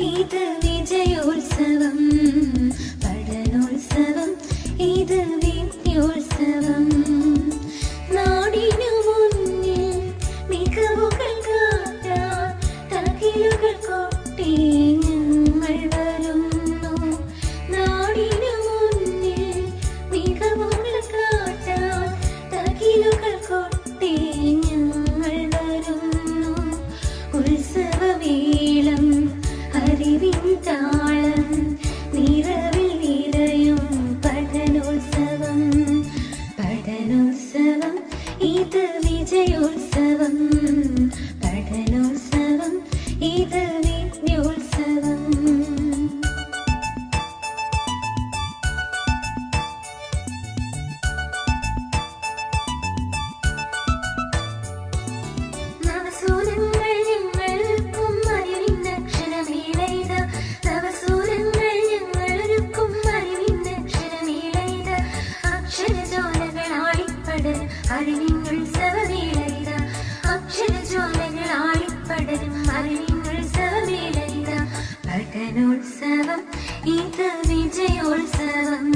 ഇത് വിജയോത്സവം, പഠനോത്സവം, ഇത് വിദ്യോത്സവം. നാടിനു മുന്നിൽ മികവുകൾ കാട്ടാൻ തകിലുകൾ കൊട്ടി ഞങ്ങൾ വരുന്നു. നാടിനു മുന്നിൽ മികവുകൾ കാട്ടാൻ തകിലുകൾ കൊട്ടി ഞങ്ങൾ വരുന്നു. ഉത്സവവേളം അറിവിൻ താളം നിറവിൽ നിറയും പഠനോത്സവം, പഠനോത്സവം, ഇത് വിജയോത്സവം, പഠനോത്സവം, ഇത് വിദ്യോത്സവം. നവസൂരങ്ങൾ ഞങ്ങൾക്കും അറിവിന്നക്ഷരമേളയിത, നവസൂരങ്ങൾ ഞങ്ങളൊരുക്കും അറിവിന്നക്ഷരമേളയിത. അക്ഷരജ്വാലകളാളിപ്പടരും അറിവിന്നുത്സവമേളയിത, അക്ഷരജ്വാലകളാളിപ്പടരും അറിവിന്നുത്സവമേളയിത. പഠനോത്സവം, ഇത് വിജയോത്സവം.